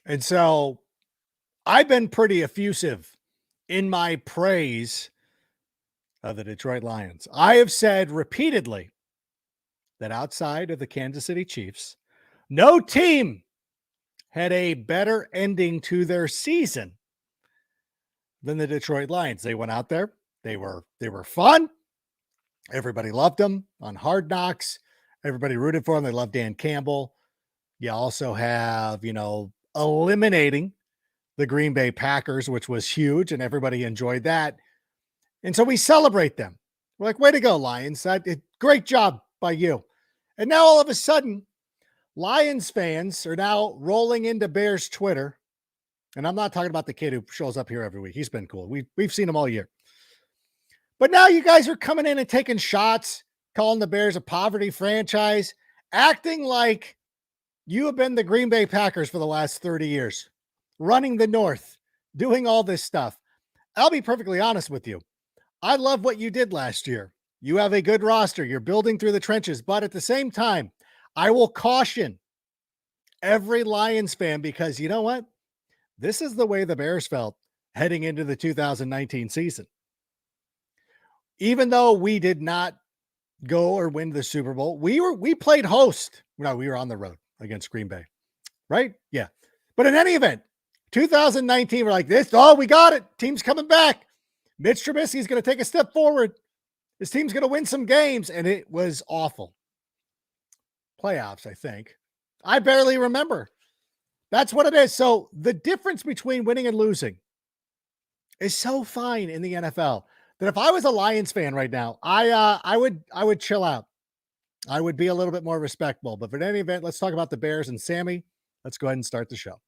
And so I've been pretty effusive in my praise of the Detroit Lions. I have said repeatedly that outside of the Kansas City Chiefs, no team had a better ending to their season than the Detroit Lions. They went out there. They were fun. Everybody loved them on Hard Knocks. Everybody rooted for them. They loved Dan Campbell. You also have, eliminating the Green Bay Packers, which was huge, and everybody enjoyed that. And so we celebrate them. We're like, way to go, Lions. Great job by you. And now all of a sudden, Lions fans are now rolling into Bears Twitter. And I'm not talking about the kid who shows up here every week. He's been cool. We've seen him all year. But now you guys are coming in and taking shots, calling the Bears a poverty franchise, acting like you have been the Green Bay Packers for the last 30 years, running the North, doing all this stuff. I'll be perfectly honest with you. I love what you did last year. You have a good roster. You're building through the trenches. But at the same time, I will caution every Lions fan because you know what? This is the way the Bears felt heading into the 2019 season. Even though we did not go or win the Super Bowl, we played host. No, we were on the road against Green Bay, right? Yeah. But in any event, 2019, we're like this. Oh, we got it. Team's coming back. Mitch Trubisky's going to take a step forward. His team's going to win some games. And it was awful. Playoffs, I think. I barely remember. That's what it is. So the difference between winning and losing is so fine in the NFL that if I was a Lions fan right now, I would chill out. I would be a little bit more respectful. But for any event, let's talk about the Bears. And Sammy, let's go ahead and start the show.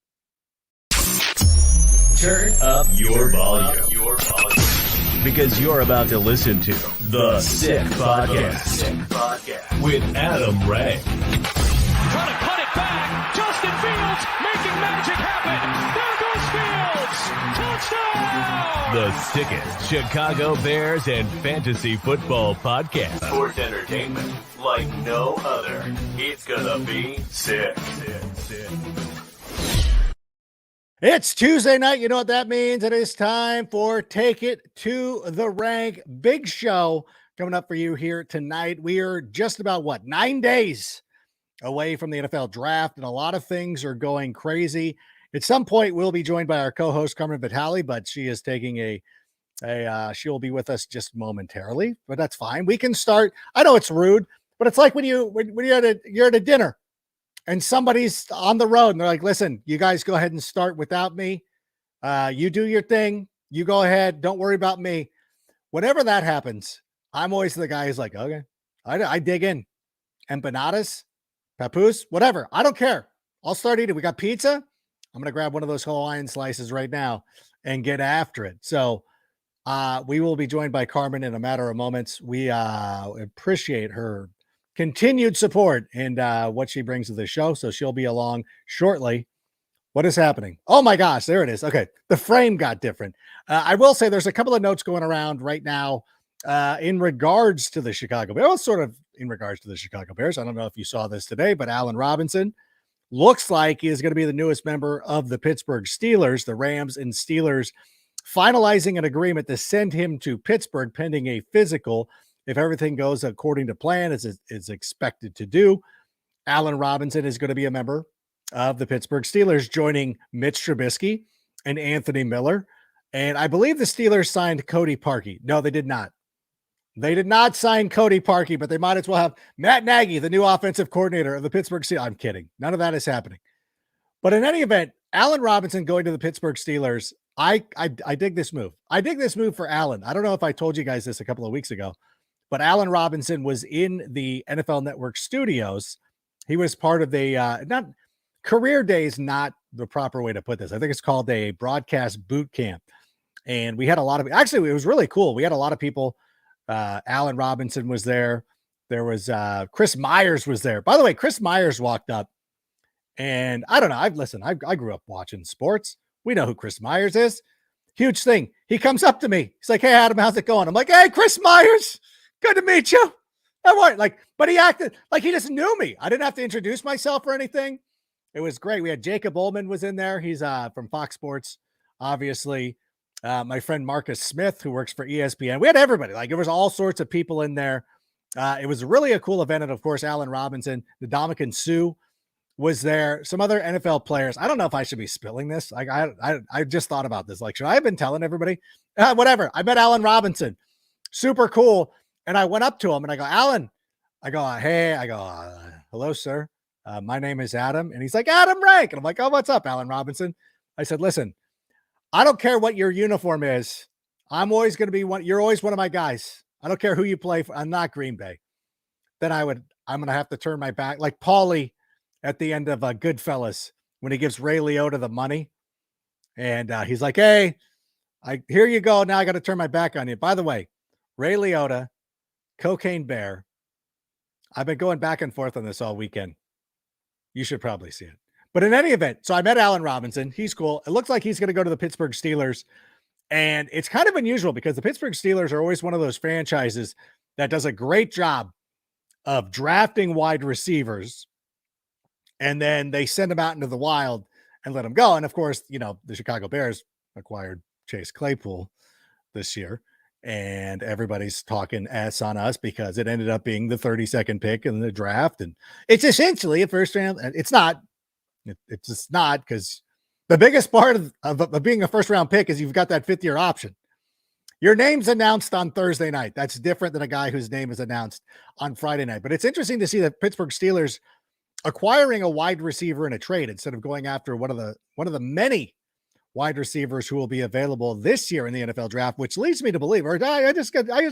Turn up your volume. Because you're about to listen to The Sick Podcast with Adam Ray. Trying to cut it back. Justin Fields making magic happen. There goes Fields. Touchdown. The sickest Chicago Bears and fantasy football podcast. Sports entertainment like no other. It's gonna be sick. It's Tuesday night. You know what that means. It is time for Take It to the Rank. Big show coming up for you here tonight. We are just about, 9 days away from the NFL draft, and a lot of things are going crazy. At some point, we'll be joined by our co-host, Carmen Vitali, but she is taking she'll be with us just momentarily, but that's fine. We can start. I know it's rude, but it's like when you're at a dinner and somebody's on the road and they're like, listen, you guys go ahead and start without me. You do your thing. You go ahead. Don't worry about me. Whenever that happens, I'm always the guy who's like, okay, I dig in. Empanadas, papoose, whatever. I don't care. I'll start eating. We got pizza. I'm going to grab one of those Hawaiian slices right now and get after it. So we will be joined by Carmen in a matter of moments. We appreciate her continued support and what she brings to the show. So she'll be along shortly. What is happening? Oh my gosh, there it is. Okay. The frame got different. I will say there's a couple of notes going around right now in regards to the Chicago Bears. Well, sort of in regards to the Chicago Bears. I don't know if you saw this today, but Allen Robinson looks like he is going to be the newest member of the Pittsburgh Steelers. The Rams and Steelers finalizing an agreement to send him to Pittsburgh pending a physical. If everything goes according to plan, as is expected to do, Allen Robinson is going to be a member of the Pittsburgh Steelers, joining Mitch Trubisky and Anthony Miller. And I believe the Steelers signed Cody Parkey. No, they did not. They did not sign Cody Parkey, but they might as well have Matt Nagy, the new offensive coordinator of the Pittsburgh Steelers. I'm kidding. None of that is happening. But in any event, Allen Robinson going to the Pittsburgh Steelers, I dig this move. I dig this move for Allen. I don't know if I told you guys this a couple of weeks ago, but Allen Robinson was in the NFL Network studios. He was part of the not career days, not the proper way to put this. I think it's called a broadcast boot camp. And we had a lot of, actually, it was really cool. We had a lot of people. Allen Robinson was there. There was Chris Myers was there. By the way, Chris Myers walked up, and I don't know. I grew up watching sports. We know who Chris Myers is. Huge thing. He comes up to me. He's like, "Hey, Adam, how's it going?" I'm like, "Hey, Chris Myers, good to meet you." How are you? But he acted like he just knew me. I didn't have to introduce myself or anything. It was great. We had Jacob Ullman was in there. He's from Fox Sports, obviously. My friend Marcus Smith, who works for ESPN. We had everybody. Like, there was all sorts of people in there. It was really a cool event. And of course, Allen Robinson, Ndamukong Suh was there. Some other NFL players. I don't know if I should be spilling this. Like, I just thought about this. Like, should I have been telling everybody? Whatever. I met Allen Robinson. Super cool. And I went up to him and I go, Allen, hey, hello, sir. My name is Adam. And he's like, Adam Rank. And I'm like, oh, what's up, Allen Robinson? I said, listen, I don't care what your uniform is. I'm always going to be one. You're always one of my guys. I don't care who you play for. I'm not Green Bay. Then I'm going to have to turn my back. Like Paulie at the end of Goodfellas, when he gives Ray Liotta the money. And he's like, hey, here you go. Now I got to turn my back on you. By the way, Ray Liotta, Cocaine Bear. I've been going back and forth on this all weekend. You should probably see it. But in any event, so I met Allen Robinson. He's cool. It looks like he's going to go to the Pittsburgh Steelers. And it's kind of unusual because the Pittsburgh Steelers are always one of those franchises that does a great job of drafting wide receivers. And then they send them out into the wild and let them go. And of course, the Chicago Bears acquired Chase Claypool this year. And everybody's talking ass on us because it ended up being the 32nd pick in the draft. And it's essentially a first round. It's not. It's just not, because the biggest part of being a first round pick is you've got that 5th-year option. Your name's announced on Thursday night. That's different than a guy whose name is announced on Friday night. But it's interesting to see the Pittsburgh Steelers acquiring a wide receiver in a trade instead of going after one of the many wide receivers who will be available this year in the NFL draft, which leads me to believe, or I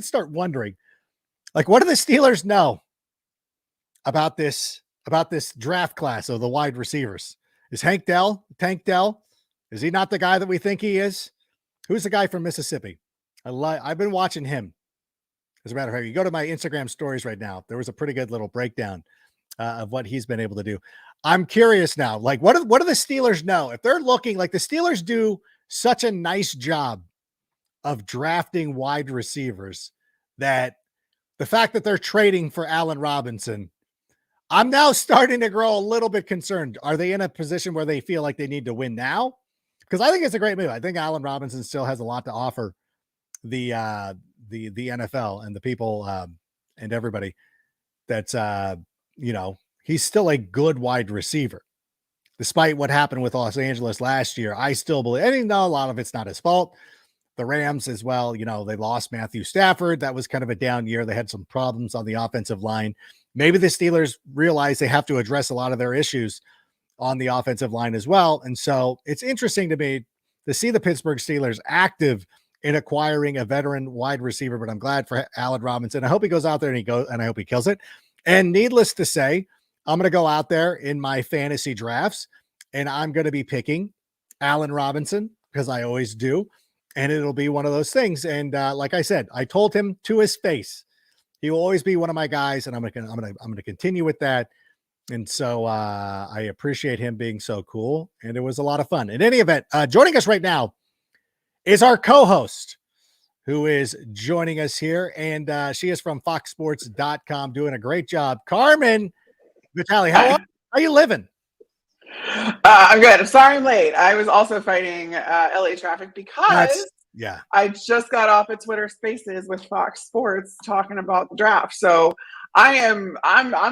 start wondering, like, what do the Steelers know about this draft class of the wide receivers? Is Tank Dell, is he not the guy that we think he is? Who's the guy from Mississippi? I've been watching him. As a matter of fact, you go to my Instagram stories right now. There was a pretty good little breakdown of what he's been able to do. I'm curious now, like, what do the Steelers know? If they're looking, like, the Steelers do such a nice job of drafting wide receivers, that the fact that they're trading for Allen Robinson, I'm now starting to grow a little bit concerned. Are they in a position where they feel like they need to win now? Because I think it's a great move. I think Allen Robinson still has a lot to offer the NFL and the people and everybody that's he's still a good wide receiver. Despite what happened with Los Angeles last year, I still believe, and a lot of it's not his fault. The Rams as well, they lost Matthew Stafford. That was kind of a down year. They had some problems on the offensive line. Maybe the Steelers realize they have to address a lot of their issues on the offensive line as well. And so it's interesting to me to see the Pittsburgh Steelers active in acquiring a veteran wide receiver, but I'm glad for Allen Robinson. I hope he goes out there and I hope he kills it. And needless to say, I'm going to go out there in my fantasy drafts and I'm going to be picking Allen Robinson, because I always do. And it'll be one of those things. And like I said, I told him to his face, he will always be one of my guys, and I'm going to continue with that. And so I appreciate him being so cool, and it was a lot of fun. In any event, joining us right now is our co-host, who is joining us here, and she is from foxsports.com, doing a great job. Carmen Vitali, how are you living? I'm good. I'm sorry I'm late. I was also fighting LA traffic because I just got off of Twitter Spaces with Fox Sports talking about the draft. So I'm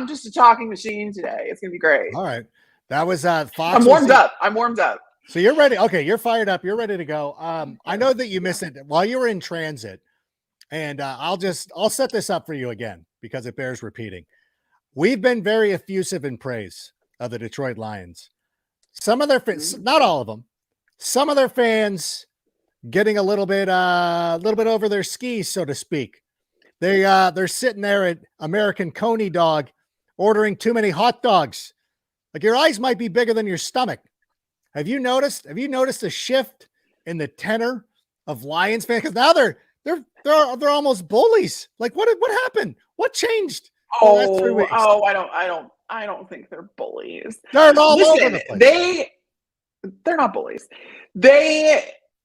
just a talking machine today. It's gonna be great. All right, that was Fox. I'm warmed up. So you're ready. Okay, you're fired up. You're ready to go. I know that you missed it while you were in transit, and I'll set this up for you again because it bears repeating. We've been very effusive in praise of the Detroit Lions. Some of their fans, not all of them, some of their fans getting a little bit over their skis, so to speak. They're sitting there at American Coney Dog ordering too many hot dogs. Like, your eyes might be bigger than your stomach. Have you noticed a shift in the tenor of Lions fans? Because now they're almost bullies. Like, what happened? What changed? I don't think they're bullies. They're all over the place. They're not bullies.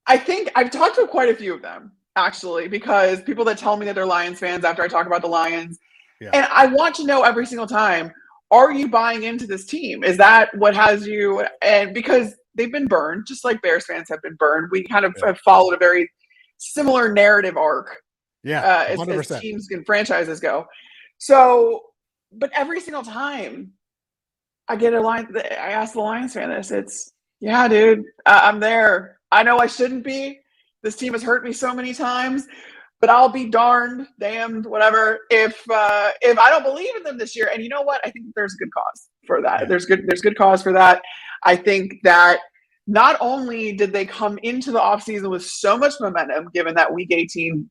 I think I've talked to quite a few of them, actually, because people that tell me that they're Lions fans after I talk about the Lions. Yeah. And I want to know every single time, are you buying into this team? Is that what has you? And because they've been burned, just like Bears fans have been burned, we kind of have followed a very similar narrative arc. Yeah, as teams and franchises go. So, but every single time I ask the Lions fan this, it's, yeah, dude, I'm there. I know I shouldn't be. This team has hurt me so many times, but I'll be damned, whatever, if I don't believe in them this year. And you know what? I think there's good cause for that. Yeah. There's good cause for that. I think that not only did they come into the offseason with so much momentum, given that Week 18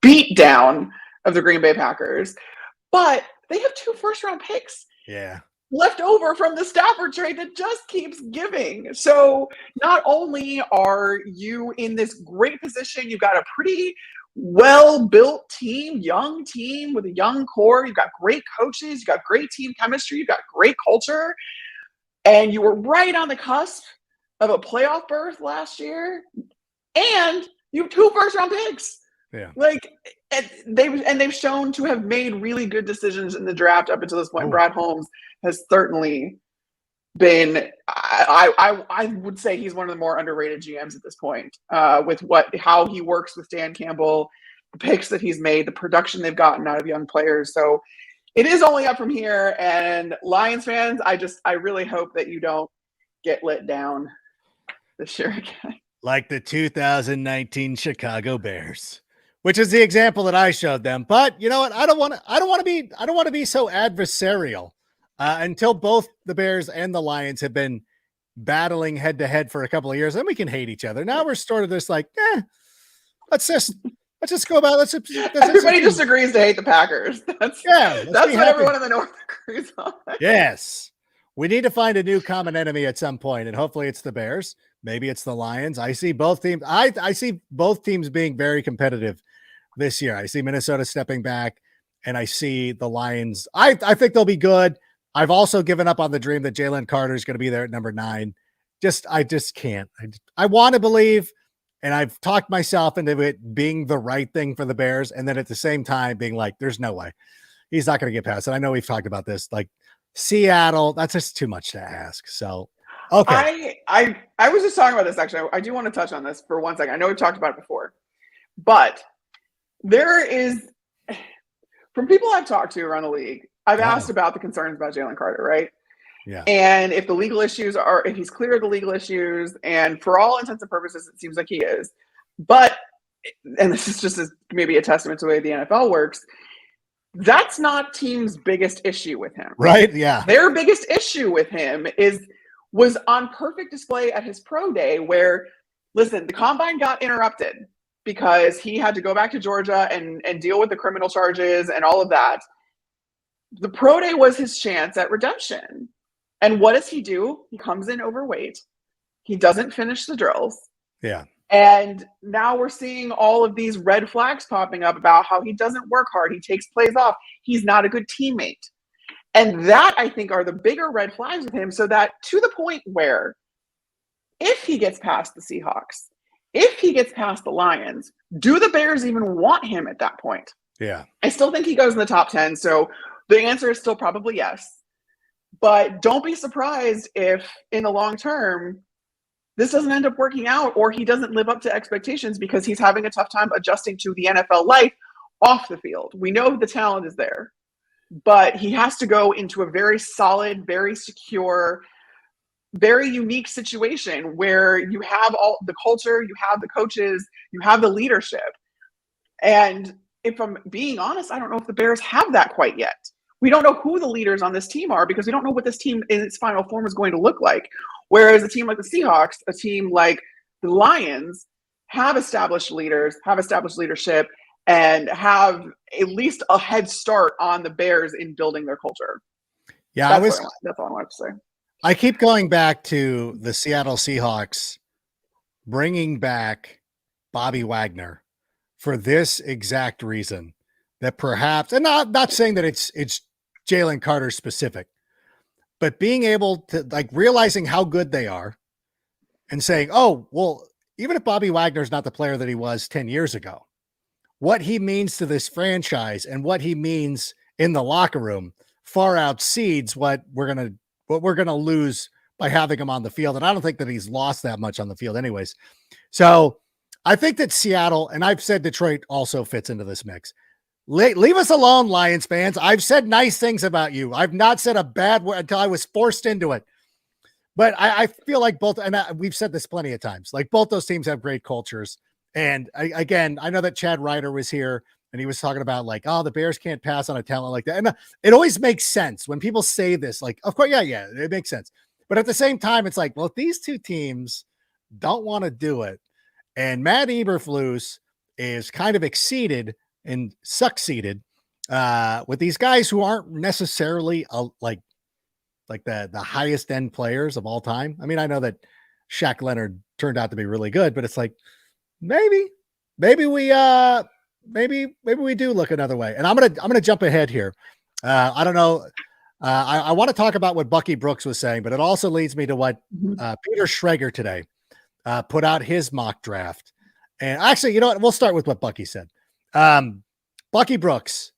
beat down of the Green Bay Packers, but they have 2 first-round picks. Yeah. Left over from the Stafford trade that just keeps giving. So not only are you in this great position, you've got a pretty well-built team, young team with a young core. You've got great coaches. You've got great team chemistry. You've got great culture. And you were right on the cusp of a playoff berth last year. And you have 2 first-round picks. Yeah. Like, they've shown to have made really good decisions in the draft up until this point. Brad Holmes has certainly been, I would say he's one of the more underrated GMs at this point, with how he works with Dan Campbell, the picks that he's made, the production they've gotten out of young players. So it is only up from here. And Lions fans, I really hope that you don't get let down this year again. Like the 2019 Chicago Bears, which is the example that I showed them. But you know what? I don't want to be so adversarial until both the Bears and the Lions have been battling head to head for a couple of years. Then we can hate each other. Now we're sort of just like, let's just go about. Everybody just agrees to hate the Packers. That's what everyone in the North agrees on. Yes. We need to find a new common enemy at some point, and hopefully it's the Bears. Maybe it's the Lions. I see both teams. I see both teams being very competitive this year. I see Minnesota stepping back, and I see the Lions. I think they'll be good. I've also given up on the dream that Jalen Carter is going to be there at number 9. I just can't. I want to believe, and I've talked myself into it being the right thing for the Bears, and then at the same time being like, there's no way. He's not going to get past it. I know we've talked about this. Like Seattle, that's just too much to ask. So, okay. I was just talking about this, actually. I do want to touch on this for 1 second. I know we've talked about it before, but there is, from people I've talked to around the league, I've asked about the concerns about Jalen Carter, right? Yeah. And if the legal issues if he's clear of the legal issues, and for all intents and purposes, it seems like he is. But, and this is just maybe a testament to the way the NFL works, that's not team's biggest issue with him. Right? Yeah. Their biggest issue with him was on perfect display at his pro day where, listen, the combine got interrupted because he had to go back to Georgia and deal with the criminal charges and all of that. The pro day was his chance at redemption. And what does he do? He comes in overweight. He doesn't finish the drills. Yeah. And now we're seeing all of these red flags popping up about how he doesn't work hard. He takes plays off. He's not a good teammate. And that, I think, are the bigger red flags with him. So that, to the point where if he gets past the Seahawks, if he gets past the Lions, do the Bears even want him at that point? Yeah. I still think he goes in the top 10. So the answer is still probably yes. But don't be surprised if in the long term, this doesn't end up working out, or he doesn't live up to expectations because he's having a tough time adjusting to the NFL life off the field. We know the talent is there, but he has to go into a very solid, very secure, very unique situation where you have all the culture, you have the coaches, you have the leadership. And if I'm being honest, I don't know if the Bears have that quite yet. We don't know who the leaders on this team are because we don't know what this team in its final form is going to look like. Whereas a team like the Seahawks, a team like the Lions have established leaders, have established leadership, and have at least a head start on the Bears in building their culture. Yeah, that's all I wanted to say. I keep going back to the Seattle Seahawks bringing back Bobby Wagner for this exact reason, that perhaps, and not saying that it's Jalen Carter specific, but being able to, like, realizing how good they are and saying, oh, well, even if Bobby Wagner's not the player that he was 10 years ago, what he means to this franchise and what he means in the locker room, far outseeds what we're gonna lose by having him on the field. And I don't think that he's lost that much on the field anyways. So I think that Seattle, and I've said Detroit also fits into this mix. Leave us alone, Lions fans. I've said nice things about you. I've not said a bad word until I was forced into it. But I feel like both, and we've said this plenty of times, like both those teams have great cultures. And I know that Chad Ryder was here and he was talking about like, oh, the Bears can't pass on a talent like that. And it always makes sense when people say this, like, of course, yeah, it makes sense. But at the same time, it's like, well, if these two teams don't want to do it, and Matt Eberflus is kind of exceeded and succeeded with these guys who aren't necessarily like the highest end players of all time. I mean, I know that Shaq Leonard turned out to be really good, but it's like, maybe we do look another way. And I'm going to jump ahead here. I don't know. I want to talk about what Bucky Brooks was saying, but it also leads me to what Peter Schrager today put out his mock draft. And actually, you know what? We'll start with what Bucky said. Bucky Brooks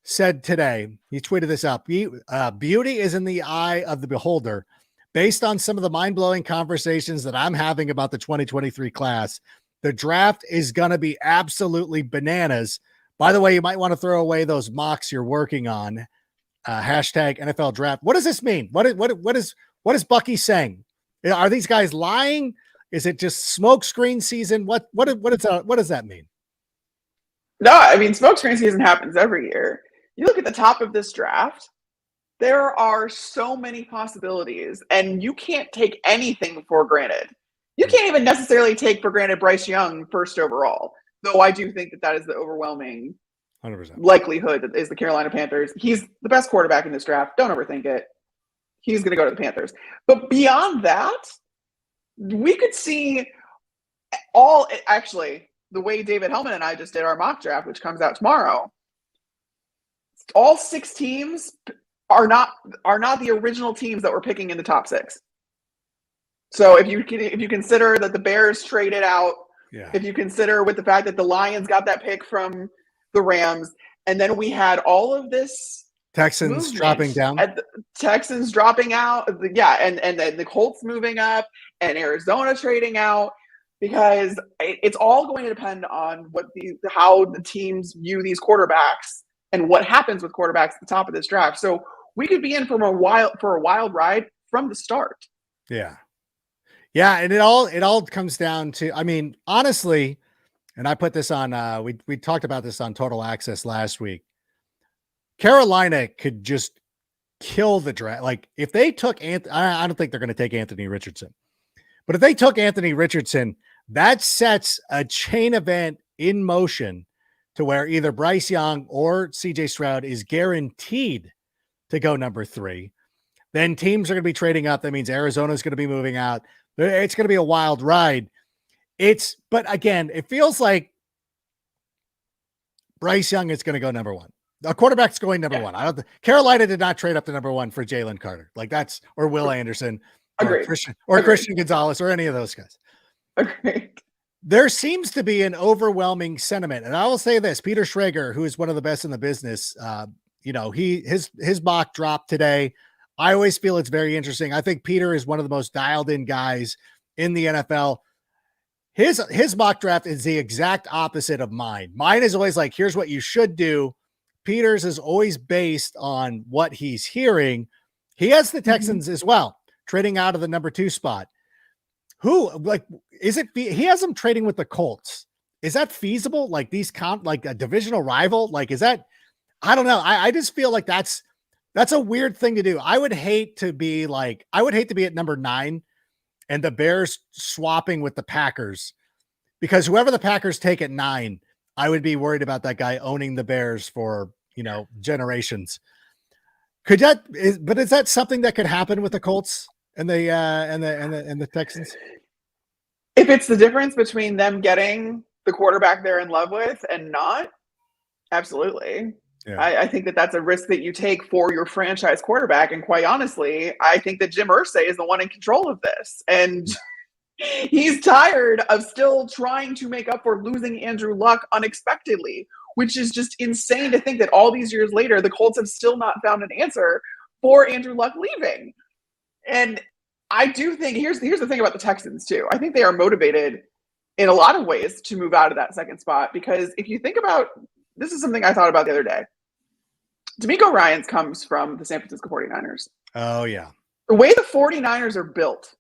said today, he tweeted this out. Beauty is in the eye of the beholder. Based on some of the mind-blowing conversations that I'm having about the 2023 class, the draft is going to be absolutely bananas. By the way, you might want to throw away those mocks you're working on. Hashtag NFL draft. What does this mean? What is Bucky saying? Are these guys lying? Is it just smoke screen season? What does that mean? No, I mean, smoke screen season happens every year. You look at the top of this draft, there are so many possibilities, and you can't take anything for granted. You can't even necessarily take for granted Bryce Young first overall, though I do think that is the overwhelming 100% likelihood that is the Carolina Panthers. He's the best quarterback in this draft. Don't overthink it. He's going to go to the Panthers. But beyond that, we could see the way David Hellman and I just did our mock draft, which comes out tomorrow. All 6 teams are not the original teams that we're picking in the top 6. So if you consider that the Bears traded out, if you consider with the fact that the Lions got that pick from the Rams, and then we had all of this Texans dropping down, Texans dropping out, and then the Colts moving up, and Arizona trading out, because it's all going to depend on how the teams view these quarterbacks and what happens with quarterbacks at the top of this draft. So we could be in for a wild ride from the start. Yeah. Yeah, and it all comes down to, I mean, honestly, and I put this on we talked about this on Total Access last week. Carolina could just kill the draft. Like if they took I don't think they're going to take Anthony Richardson. But if they took Anthony Richardson, that sets a chain event in motion to where either Bryce Young or CJ Stroud is guaranteed to go number 3. Then teams are going to be trading up. That means Arizona's going to be moving out. It's going to be a wild ride. But again, it feels like Bryce Young is going to go number 1. A quarterback's going number 1. Carolina did not trade up to number 1 for Jalen Carter. Or Will Anderson or Christian Gonzalez or any of those guys. Agreed. There seems to be an overwhelming sentiment. And I will say this, Peter Schrager, who is one of the best in the business, his mock drop today. I always feel it's very interesting. I think Peter is one of the most dialed in guys in the NFL. His mock draft is the exact opposite of mine. Mine is always like, here's what you should do. Peter's is always based on what he's hearing. He has the Texans as well, trading out of the number 2 spot. He has them trading with the Colts. Is that feasible? Like like a divisional rival? Like, is that, I don't know. I just feel like that's a weird thing to do. I would hate to be at number 9 and the Bears swapping with the Packers, because whoever the Packers take at 9, I would be worried about that guy owning the Bears for, generations. Is that something that could happen with the Colts and the Texans? If it's the difference between them getting the quarterback they're in love with and not, absolutely. Yeah. I think that that's a risk that you take for your franchise quarterback. And quite honestly, I think that Jim Irsay is the one in control of this. And he's tired of still trying to make up for losing Andrew Luck unexpectedly. which is just insane to think that all these years later, the Colts have still not found an answer for Andrew Luck leaving. And I do think here's the thing about the Texans too. I think they are motivated in a lot of ways to move out of that second spot, because if you think about, this is something I thought about the other day. DeMeco Ryans comes from the San Francisco 49ers. Oh, yeah. The way the 49ers are built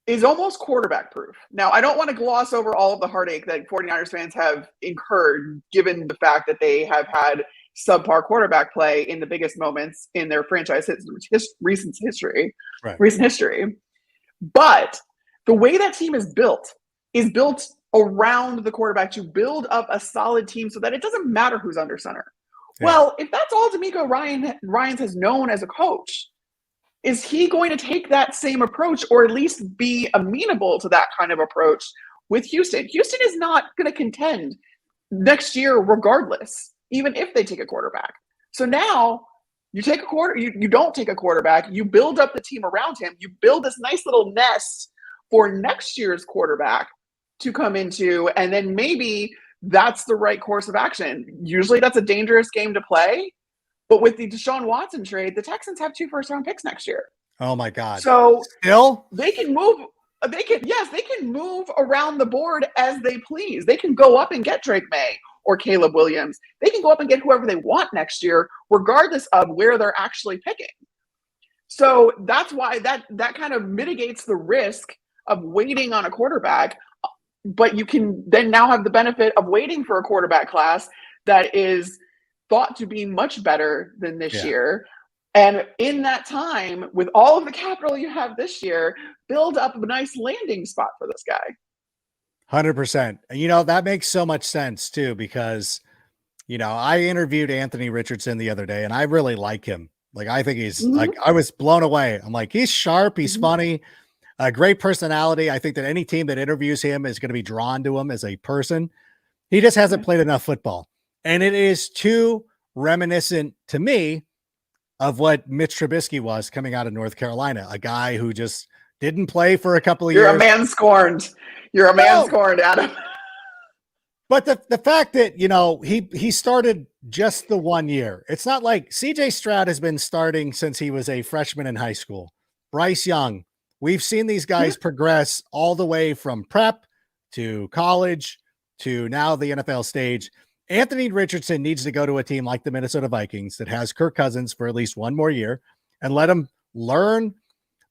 is almost quarterback proof. Now, I don't want to gloss over all of the heartache that 49ers fans have incurred, given the fact that they have had subpar quarterback play in the biggest moments in their franchise recent history. But the way that team is built around the quarterback to build up a solid team so that it doesn't matter who's under center. Yeah. Well, if that's all DeMeco Ryans has known as a coach, is he going to take that same approach, or at least be amenable to that kind of approach with Houston? Houston is not going to contend next year regardless, even if they take a quarterback. So now you take you don't take a quarterback, you build up the team around him, you build this nice little nest for next year's quarterback to come into, and then maybe that's the right course of action. Usually that's a dangerous game to play. But with the Deshaun Watson trade, the Texans have 2 first-round picks next year. Oh my God! So still, they can move. They can move around the board as they please. They can go up and get Drake May or Caleb Williams. They can go up and get whoever they want next year, regardless of where they're actually picking. So that's why that kind of mitigates the risk of waiting on a quarterback. But you can then now have the benefit of waiting for a quarterback class that is thought to be much better than this year. And in that time, with all of the capital you have this year, build up a nice landing spot for this guy. 100%. And, that makes so much sense too, because, I interviewed Anthony Richardson the other day and I really like him. Like, I think he's like, I was blown away. I'm like, he's sharp. He's funny, a great personality. I think that any team that interviews him is going to be drawn to him as a person. He just hasn't played enough football. And it is too reminiscent to me of what Mitch Trubisky was coming out of North Carolina, a guy who just didn't play for a couple of years. You're a man scorned. Adam. But the fact that, he started just the 1 year. It's not like CJ Stroud has been starting since he was a freshman in high school. Bryce Young. We've seen these guys progress all the way from prep to college to now the NFL stage. Anthony Richardson needs to go to a team like the Minnesota Vikings that has Kirk Cousins for at least one more year and let him learn,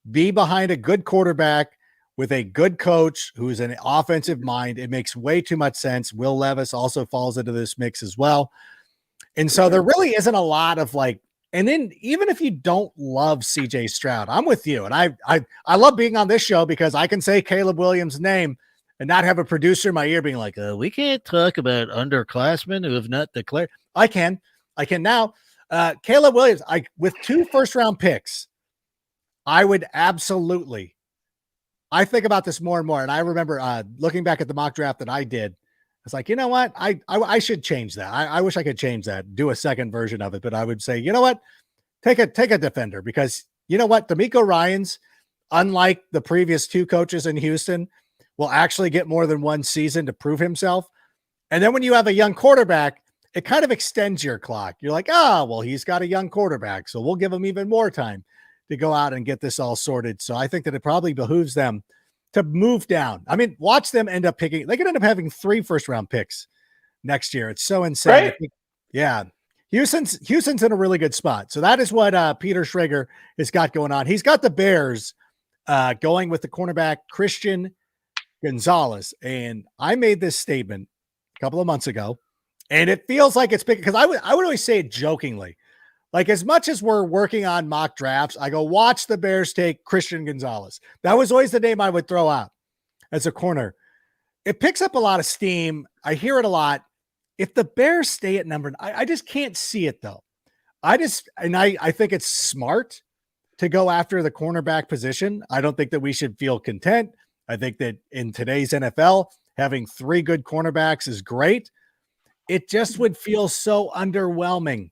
be behind a good quarterback with a good coach who's an offensive mind. It makes way too much sense. Will Levis also falls into this mix as well. And so there really isn't a lot of and then even if you don't love CJ Stroud, I'm with you. And I love being on this show because I can say Caleb Williams' name and not have a producer in my ear being like, we can't talk about underclassmen who have not declared. I can now. Caleb Williams, with 2 first-round picks, I would absolutely. I think about this more and more, and I remember looking back at the mock draft that I did. It's like, you know what? I should change that. I wish I could change that, do a second version of it, but I would say, you know what? Take a defender, because you know what? DeMeco Ryans, unlike the previous 2 coaches in Houston, will actually get more than 1 season to prove himself. And then when you have a young quarterback, it kind of extends your clock. You're like, well, he's got a young quarterback, so we'll give him even more time to go out and get this all sorted. So I think that it probably behooves them to move down. I mean, watch them end up picking. They could end up having 3 first-round picks next year. It's so insane. Right? Houston's in a really good spot. So that is what Peter Schrager has got going on. He's got the Bears going with the cornerback Christian Gonzalez. And I made this statement a couple of months ago, and it feels like it's big because I would always say it jokingly. Like, as much as we're working on mock drafts, I go, watch the Bears take Christian Gonzalez. That was always the name I would throw out as a corner. It picks up a lot of steam. I hear it a lot. If the Bears stay at number, I just can't see it though. I think it's smart to go after the cornerback position. I don't think that we should feel content. I think that in today's NFL, having 3 good cornerbacks is great. It just would feel so underwhelming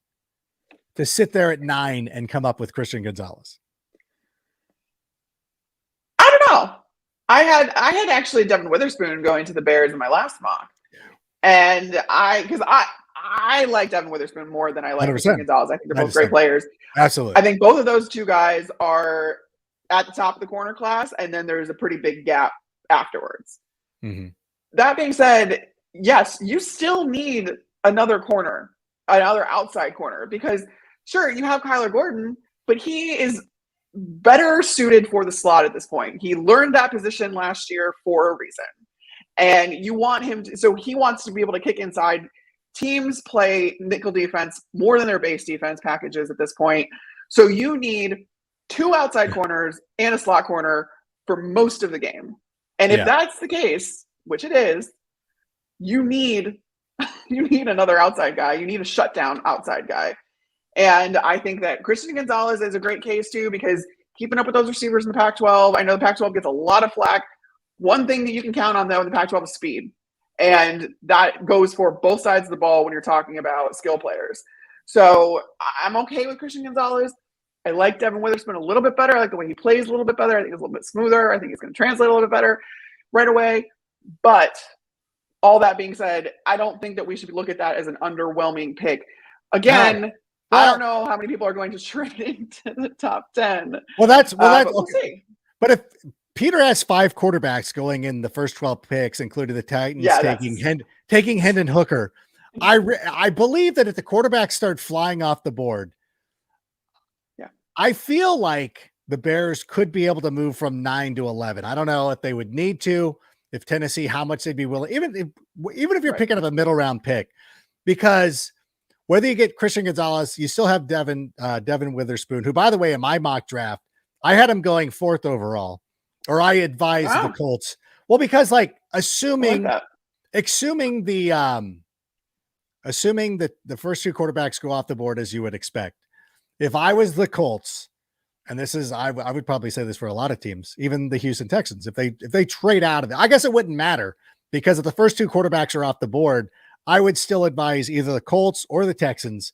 to sit there at 9 and come up with Christian Gonzalez. I don't know. I had actually Devin Witherspoon going to the Bears in my last mock. And I I like Devin Witherspoon more than I like 100%. Christian Gonzalez. I think they're both great players. Absolutely. I think both of those two guys are at the top of the corner class, and then there's a pretty big gap afterwards. Mm-hmm. That being said, yes, you still need another corner, another outside corner, because sure, you have Kyler Gordon, but he is better suited for the slot at this point. He learned that position last year for a reason. And you want him to, so he wants to be able to kick inside. Teams play nickel defense more than their base defense packages at this point. So you need 2 outside corners and a slot corner for most of the game. And if that's the case, which it is, you need another outside guy. You need a shutdown outside guy. And I think that Christian Gonzalez is a great case too, because keeping up with those receivers in the Pac-12, I know the Pac-12 gets a lot of flack. One thing that you can count on though in the Pac-12 is speed. And that goes for both sides of the ball when you're talking about skill players. So I'm okay with Christian Gonzalez. I like Devin Witherspoon a little bit better. I like the way he plays a little bit better. I think it's a little bit smoother. I think it's going to translate a little bit better right away. But all that being said, I don't think that we should look at that as an underwhelming pick. Again, I don't know how many people are going to trade into the top 10. That's but we'll see. But if Peter has 5 quarterbacks going in the first 12 picks, including the Titans taking Hendon Hooker, I believe that if the quarterbacks start flying off the board, I feel like the Bears could be able to move from 9 to 11. I don't know if they would need to, if Tennessee, how much they'd be willing, even if you're picking up a middle round pick, because whether you get Christian Gonzalez, you still have Devin Witherspoon, who, by the way, in my mock draft, I had him going 4th overall, or I advised the Colts. Well, because assuming that the first 2 quarterbacks go off the board as you would expect. If I was the Colts, and this is, I would probably say this for a lot of teams, even the Houston Texans, if they trade out of it, I guess it wouldn't matter, because if the first 2 quarterbacks are off the board, I would still advise either the Colts or the Texans.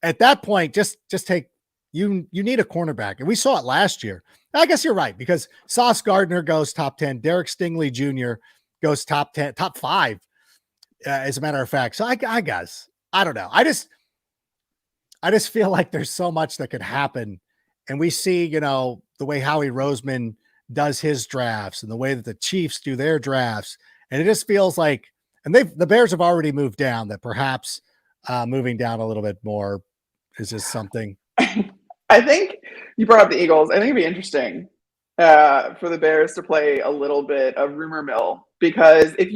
At that point, just take, you need a cornerback. And we saw it last year. I guess you're right, because Sauce Gardner goes top 10. Derek Stingley Jr. goes top 10, top 5, as a matter of fact. So I guess, I don't know. I just feel like there's so much that could happen. And we see, the way Howie Roseman does his drafts and the way that the Chiefs do their drafts. And it just feels like, and the Bears have already moved down, that perhaps moving down a little bit more is just something. I think you brought up the Eagles. I think it'd be interesting for the Bears to play a little bit of rumor mill, because if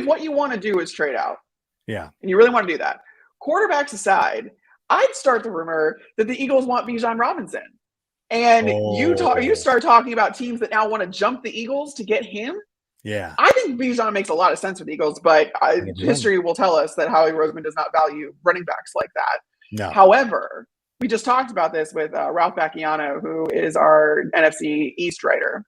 what you want to do is trade out, and you really want to do that, quarterbacks aside, I'd start the rumor that the Eagles want Bijan Robinson. And you start talking about teams that now want to jump the Eagles to get him. Yeah. I think Bijan makes a lot of sense for the Eagles, but history will tell us that Howie Roseman does not value running backs like that. No. However, we just talked about this with Ralph Bacchiano, who is our NFC East writer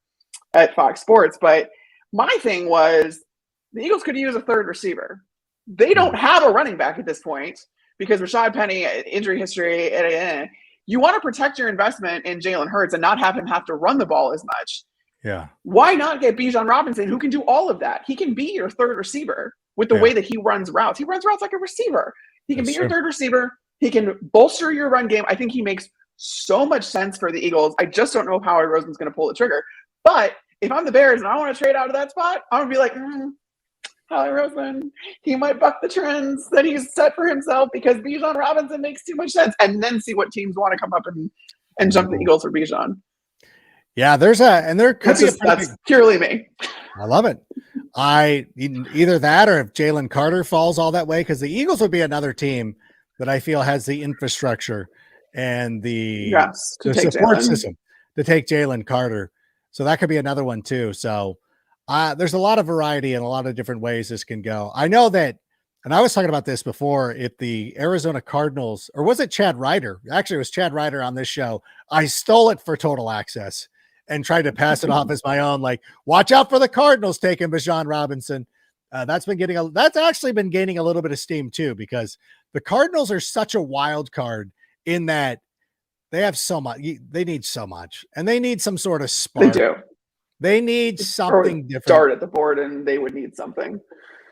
at Fox Sports. But my thing was, the Eagles could use a third receiver. They don't have a running back at this point, because Rashad Penny, injury history, you want to protect your investment in Jalen Hurts and not have him have to run the ball as much. Yeah. Why not get Bijan Robinson, who can do all of that? He can be your third receiver with the way that he runs routes. He runs routes like a receiver. He can be your third receiver. He can bolster your run game. I think he makes so much sense for the Eagles. I just don't know if Howie Roseman's going to pull the trigger. But if I'm the Bears and I want to trade out of that spot, I'm going to be like, Howie Roseman, he might buck the trends that he's set for himself, because Bijan Robinson makes too much sense, and then see what teams want to come up and jump the Eagles for Bijan. Yeah, there could be that's purely me. I love it. Either that, or if Jalen Carter falls all that way, because the Eagles would be another team that I feel has the infrastructure and the support system to take Jalen Carter. So that could be another one too. So there's a lot of variety and a lot of different ways this can go. I know that, and I was talking about this before, if the Arizona Cardinals, or was it Chad Ryder? Actually, it was Chad Ryder on this show. I stole it for Total Access and tried to pass it off as my own. Like, watch out for the Cardinals taking Bijan Robinson. That's actually been gaining a little bit of steam too, because the Cardinals are such a wild card in that they have so much. They need so much, and they need some sort of spark. They do. They need something different. Dart at the board, and they would need something.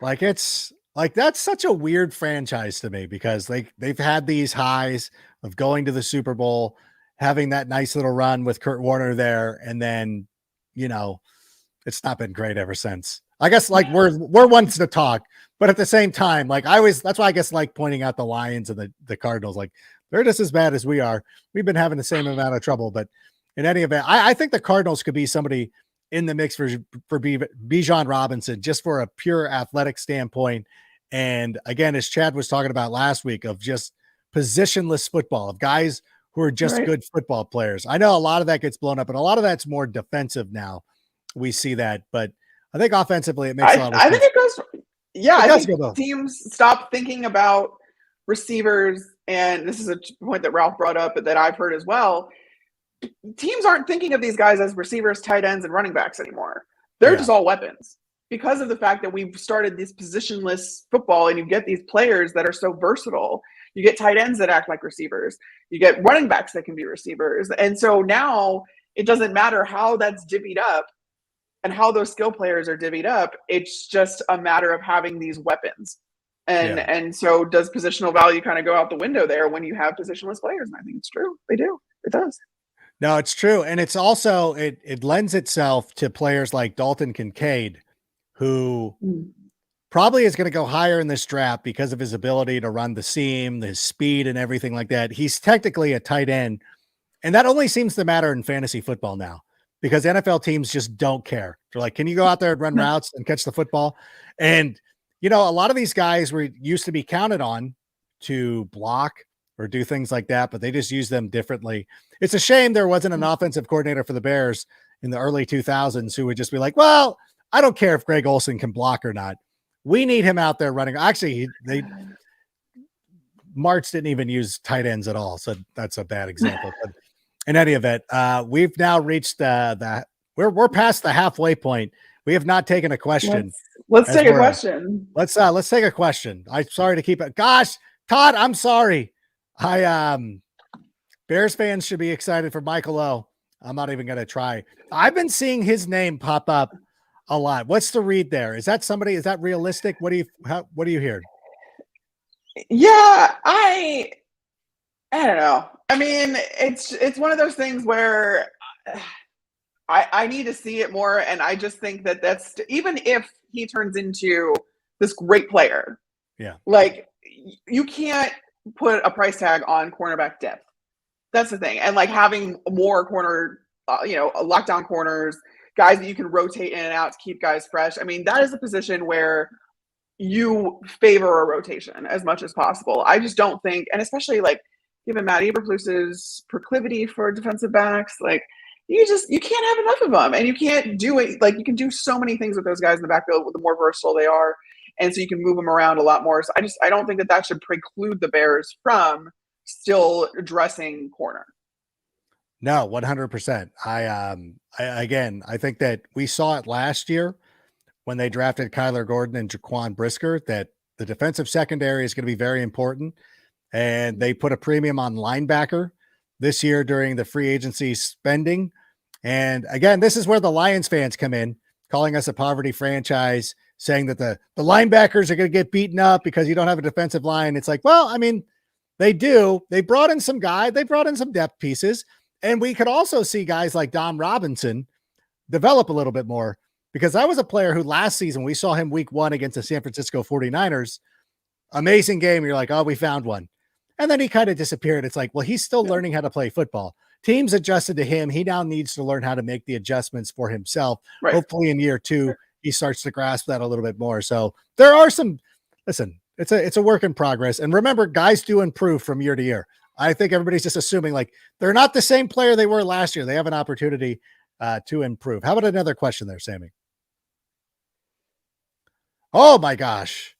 Like, it's Like, that's such a weird franchise to me because they've had these highs of going to the Super Bowl, having that nice little run with Kurt Warner there, and then, you know, it's not been great ever since. I guess like we're ones to talk, but at the same time, like that's why I guess like pointing out the Lions and the Cardinals, like they're just as bad as we are. We've been having the same amount of trouble, but in any event, I think the Cardinals could be somebody in the mix for Bijan Robinson, just for a pure athletic standpoint. And again, as Chad was talking about last week, of just positionless football, of guys who are just good football players. I know a lot of that gets blown up, and a lot of that's more defensive now. We see that, but I think offensively it makes a lot of sense. I think it goes. Yeah, I think teams stop thinking about receivers, and this is a point that Ralph brought up that I've heard as well. Teams aren't thinking of these guys as receivers, tight ends, and running backs anymore. They're just all weapons because of the fact that we've started this positionless football, and you get these players that are so versatile. You get tight ends that act like receivers. You get running backs that can be receivers. And so now it doesn't matter how that's divvied up and how those skill players are divvied up. It's just a matter of having these weapons. And so does positional value kind of go out the window there when you have positionless players? And I think it's true. They do. It does. No, it's true. And it's also, it lends itself to players like Dalton Kincaid, who probably is going to go higher in this draft because of his ability to run the seam, his speed and everything like that. He's technically a tight end. And that only seems to matter in fantasy football now, because NFL teams just don't care. They're like, can you go out there and run routes and catch the football? And, you know, a lot of these guys were used to be counted on to block or do things like that, but they just use them differently. It's a shame there wasn't an offensive coordinator for the Bears in the early 2000s who would just be like, well, I don't care if Greg Olsen can block or not. We need him out there running. Actually, March didn't even use tight ends at all. So that's a bad example. But in any event, we've now reached we're past the halfway point. We have not taken a question. Let's take a question. Let's take a question. I'm sorry to keep it. Gosh, Todd, I'm sorry. Bears fans should be excited for Michael O. I'm not even going to try. I've been seeing his name pop up a lot. What's the read there? Is that somebody? Is that realistic? What do you hear? Yeah, I don't know. I mean, it's one of those things where I need to see it more, and I just think that's even if he turns into this great player, like you can't put a price tag on cornerback depth. That's the thing, and like having more corner, lockdown corners, guys that you can rotate in and out to keep guys fresh. I mean, that is a position where you favor a rotation as much as possible. I just don't think, and especially like given Matt Eberflus's proclivity for defensive backs, like you can't have enough of them, and you can't do it. Like you can do so many things with those guys in the backfield with the more versatile they are. And so you can move them around a lot more. So I don't think that should preclude the Bears from still addressing corner. No, 100%. I think that we saw it last year when they drafted Kyler Gordon and Jaquan Brisker, that the defensive secondary is going to be very important. And they put a premium on linebacker this year during the free agency spending. And again, this is where the Lions fans come in, calling us a poverty franchise, saying that the linebackers are going to get beaten up because you don't have a defensive line. It's like, well, I mean, they do. They brought in some depth pieces. And we could also see guys like Don Robinson develop a little bit more, because that was a player who last season, we saw him week 1 against the San Francisco 49ers. Amazing game. You're like, oh, we found one. And then he kind of disappeared. It's like, well, he's still learning how to play football. Teams adjusted to him. He now needs to learn how to make the adjustments for himself. Right. Hopefully in year 2, he starts to grasp that a little bit more. So there are it's a work in progress. And remember, guys do improve from year to year. I think everybody's just assuming like they're not the same player they were last year. They have an opportunity to improve. How about another question there, Sammy? Oh my gosh.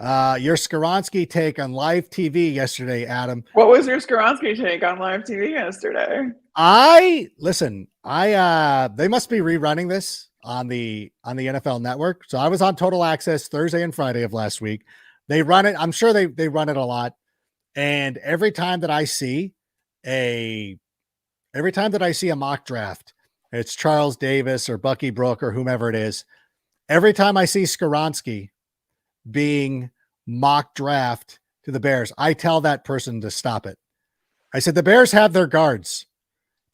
Your Skoronski take on live TV yesterday, Adam. What was your Skoronski take on live TV yesterday? They must be rerunning this on the NFL Network. So I was on Total Access Thursday and Friday of last week. They run it. I'm sure they run it a lot. And every time that I see a mock draft, it's Charles Davis or Bucky Brook or whomever it is, every time I see Skoronski, being mock draft to the Bears, I tell that person to stop it. I said, the Bears have their guards.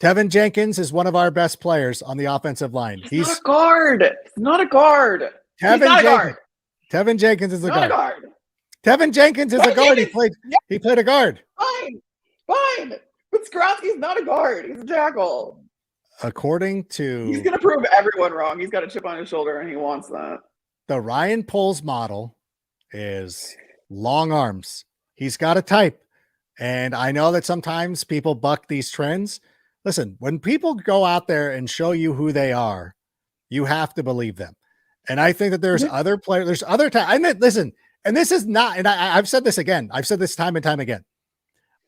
Tevin Jenkins is one of our best players on the offensive line. He's not a guard. He's not a guard. Tevin Jenkins is a guard. Tevin Jenkins is a guard. He played a guard. Fine. But Skoronski's not a guard. He's a tackle. According to... He's going to prove everyone wrong. He's got a chip on his shoulder, and he wants that. The Ryan Poles model is long arms. He's got a type. And I know that sometimes people buck these trends. Listen, when people go out there and show you who they are, you have to believe them. And I think that there's other players, there's other times. I mean, listen, and this is not, and I've said this again. I've said this time and time again.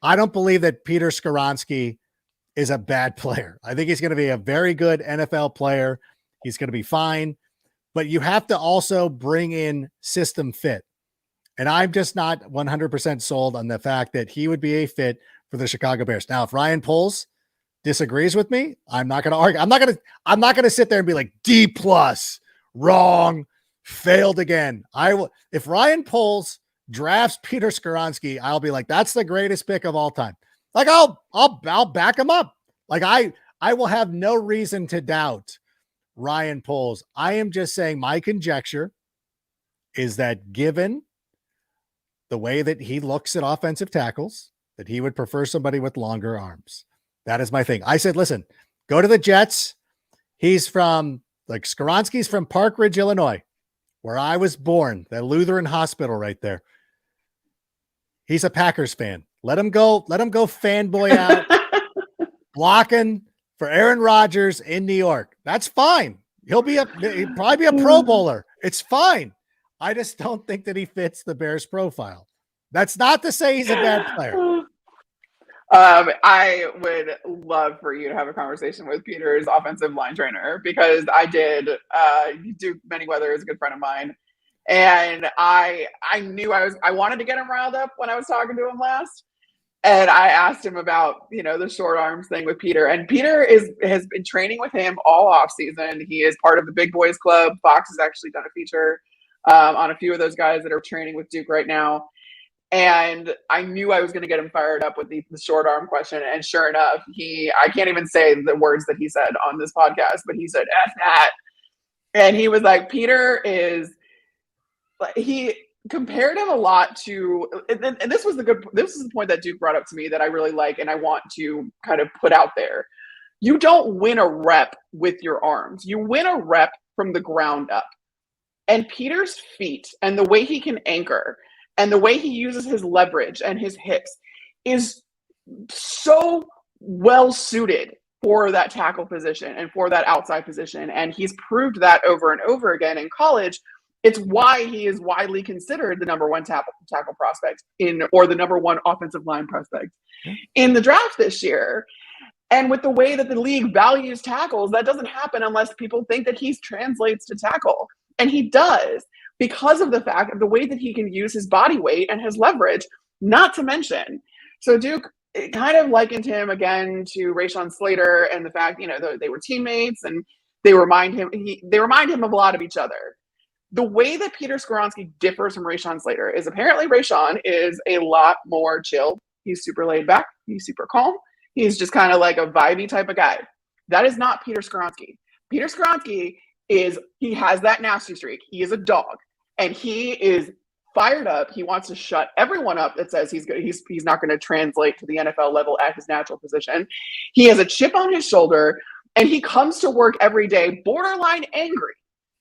I don't believe that Peter Skoronski is a bad player. I think he's going to be a very good NFL player. He's going to be fine, but you have to also bring in system fit. And I'm just not 100% sold on the fact that he would be a fit for the Chicago Bears. Now, if Ryan Poles disagrees with me, I'm not going to argue. I'm not going to sit there and be like D+, wrong, failed again. I will. If Ryan Poles drafts Peter Skoronski, I'll be like, that's the greatest pick of all time. Like I'll back him up. Like I will have no reason to doubt Ryan Poles. I am just saying my conjecture is that given the way that he looks at offensive tackles, that he would prefer somebody with longer arms. That is my thing. I said, listen, go to the Jets. He's from, like, Skoronski's from Park Ridge, Illinois, where I was born, the Lutheran hospital right there. He's a Packers fan. Let him go fanboy out, blocking for Aaron Rodgers in New York. That's fine. He'll probably be a Pro Bowler. It's fine. I just don't think that he fits the Bears profile. That's not to say he's a bad player. I would love for you to have a conversation with Peter's offensive line trainer, because I did. Duke Manyweather is a good friend of mine, and I knew I wanted to get him riled up when I was talking to him last, and I asked him about the short arms thing with Peter, and Peter has been training with him all off season. He is part of the Big Boys Club. Fox has actually done a feature on a few of those guys that are training with Duke right now. And I knew I was going to get him fired up with the short arm question. And sure enough, I can't even say the words that he said on this podcast, but he said, F that. And he was like, Peter he compared him a lot to, and this is the point that Duke brought up to me that I really like, and I want to kind of put out there. You don't win a rep with your arms. You win a rep from the ground up. And Peter's feet and the way he can anchor and the way he uses his leverage and his hips is so well suited for that tackle position and for that outside position. And he's proved that over and over again in college. It's why he is widely considered the number one tackle prospect or the number one offensive line prospect in the draft this year. And with the way that the league values tackles, that doesn't happen unless people think that he translates to tackle. And he does, because of the fact of the way that he can use his body weight and his leverage, not to mention. So Duke kind of likened him again to Rashawn Slater, and the fact, they were teammates and they remind him of a lot of each other. The way that Peter Skoronski differs from Rashawn Slater is apparently Rashawn is a lot more chill. He's super laid back. He's super calm. He's just kind of like a vibey type of guy. That is not Peter Skoronski. Peter Skoronski he has that nasty streak. He is a dog, and he is fired up. He wants to shut everyone up that says he's not going to translate to the NFL level at his natural position. He has a chip on his shoulder, and he comes to work every day borderline angry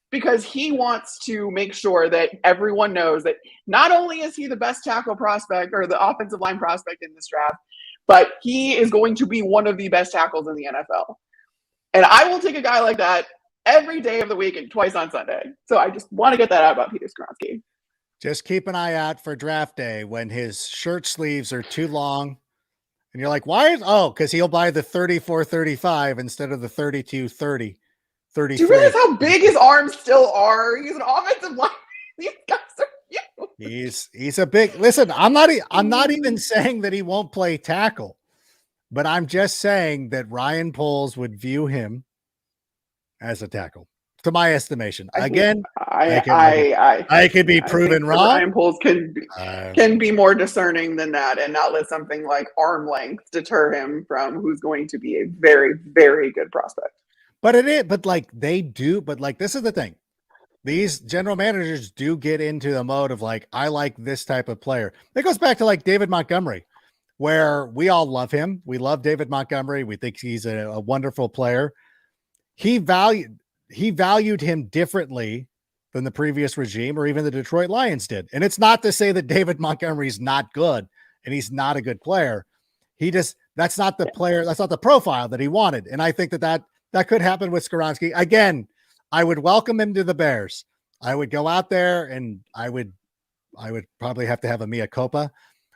because he wants to make sure that everyone knows that not only is he the best tackle prospect or the offensive line prospect in this draft, but he is going to be one of the best tackles in the NFL. And I will take a guy like that every day of the week and twice on Sunday. So I just want to get that out about Peter Skoronski. Just keep an eye out for draft day when his shirt sleeves are too long. And you're like, why? Because he'll buy the 34-35 instead of the 32-30. 33. Do you realize how big his arms still are? He's an offensive line. These guys are huge. He's a big, listen, I'm not even saying that he won't play tackle, but I'm just saying that Ryan Poles would view him as a tackle, to my estimation. Again, I could be proven wrong. Ryan Poles can be more discerning than that and not let something like arm length deter him from who's going to be a very, very good prospect. But this is the thing. These general managers do get into the mode of like, I like this type of player. It goes back to like David Montgomery, where we all love him. We love David Montgomery. We think he's a wonderful player. He valued him differently than the previous regime or even the Detroit Lions did. And it's not to say that David Montgomery's not good and he's not a good player. That's not the player. That's not the profile that he wanted. And I think that could happen with Skoronski. Again, I would welcome him to the Bears. I would go out there and I would probably have to have a mea culpa.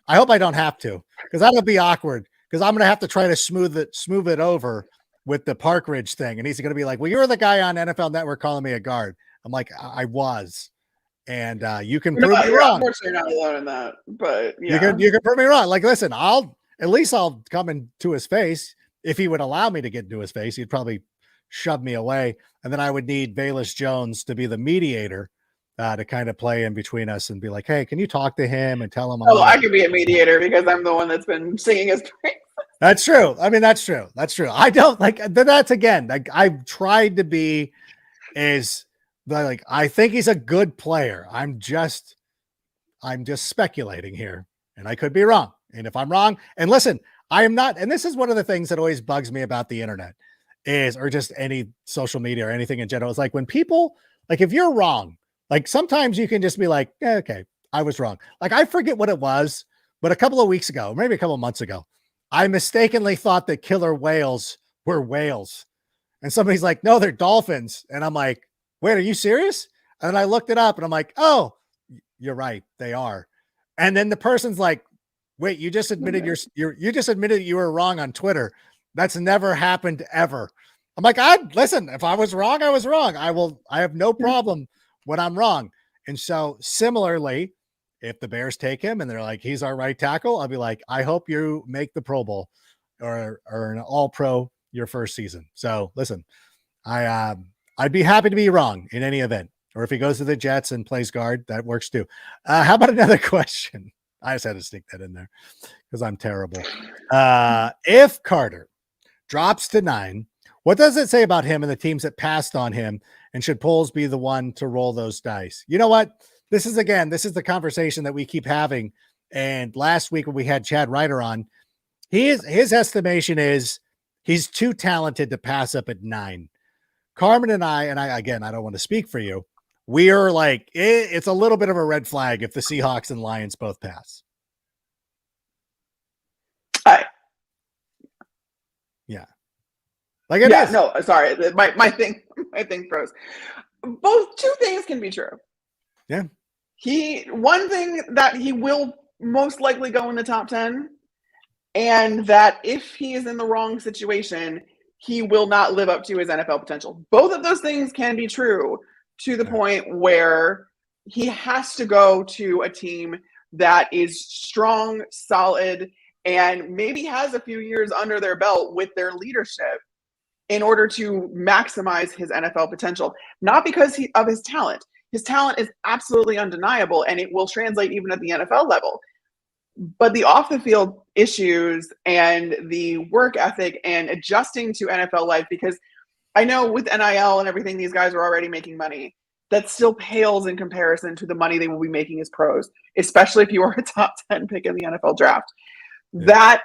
I hope I don't have to, because that'll be awkward, because I'm going to have to try to smooth it over with the Park Ridge thing. And he's going to be like, well, you're the guy on NFL Network calling me a guard. I'm like, I was. And you can prove me wrong. Unfortunately, you're not alone in that, but yeah. You can prove me wrong. Like, listen, I'll come into his face. If he would allow me to get into his face, he'd probably shove me away. And then I would need Bayless Jones to be the mediator to kind of play in between us and be like, hey, can you talk to him and tell him? I could be a mediator because I'm the one that's been singing his praise. That's true. I mean, that's true. I don't like that's again, like I've tried to be I think he's a good player. I'm just speculating here and I could be wrong. And if I'm wrong, and listen, I am not, and this is one of the things that always bugs me about the internet or just any social media or anything in general. It's like when people, like if you're wrong, like sometimes you can just be like, okay, I was wrong. Like I forget what it was, but a couple of weeks ago, maybe a couple of months ago, I mistakenly thought that killer whales were whales. And somebody's like, no, they're dolphins. And I'm like, wait, are you serious? And I looked it up and I'm like, oh, you're right. They are. And then the person's like, wait, you just admitted you just admitted you were wrong on Twitter. That's never happened ever. I'm like, listen, if I was wrong, I was wrong. I have no problem when I'm wrong. And so similarly, if the Bears take him and they're like, he's our right tackle, I'll be like, I hope you make the Pro Bowl or an all pro your first season. So listen, I'd be happy to be wrong in any event. Or if he goes to the Jets and plays guard, that works too. How about another question? I just had to stick that in there because I'm terrible. If Carter drops to 9, what does it say about him and the teams that passed on him? And should Poles be the one to roll those dice? You know what? This is the conversation that we keep having. And last week when we had Chad Ryder on, his estimation is he's too talented to pass up at 9. Carmen and I, again, I don't want to speak for you. We are like, it's a little bit of a red flag if the Seahawks and Lions both pass. Yeah. Like it is. No, sorry. My thing froze. Both two things can be true. Yeah. One thing that he will most likely go in the top 10, and that if he is in the wrong situation, he will not live up to his NFL potential. Both of those things can be true to the point where he has to go to a team that is strong, solid, and maybe has a few years under their belt with their leadership in order to maximize his NFL potential. Not because of his talent. His talent is absolutely undeniable, and it will translate even at the NFL level. But the off-the-field issues and the work ethic and adjusting to NFL life, because I know with NIL and everything, these guys are already making money. That still pales in comparison to the money they will be making as pros, especially if you are a top 10 pick in the NFL draft. Yeah. That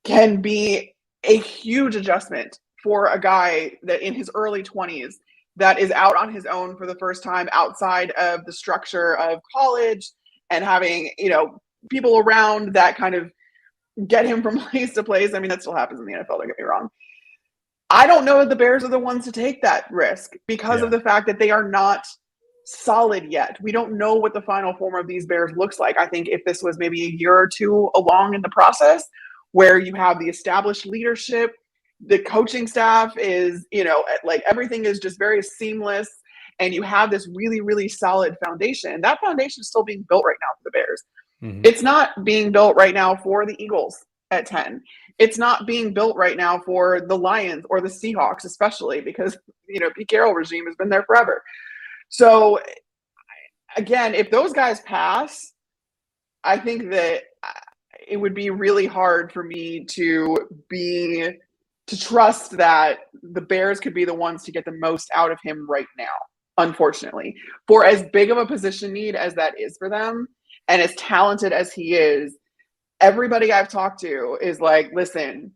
can be a huge adjustment for a guy that in his early 20s that is out on his own for the first time outside of the structure of college and having, people around that kind of get him from place to place. I mean, that still happens in the NFL, don't get me wrong. I don't know if the Bears are the ones to take that risk because of the fact that they are not solid yet. We don't know what the final form of these Bears looks like. I think if this was maybe a year or two along in the process where you have the established leadership, the coaching staff is, like everything is just very seamless and you have this really, really solid foundation. That foundation is still being built right now for the Bears. Mm-hmm. It's not being built right now for the Eagles at 10. It's not being built right now for the Lions or the Seahawks, especially because, Pete Carroll regime has been there forever. So again, if those guys pass, I think that it would be really hard for me to trust that the Bears could be the ones to get the most out of him right now, unfortunately. For as big of a position need as that is for them, and as talented as he is, everybody I've talked to is like, listen,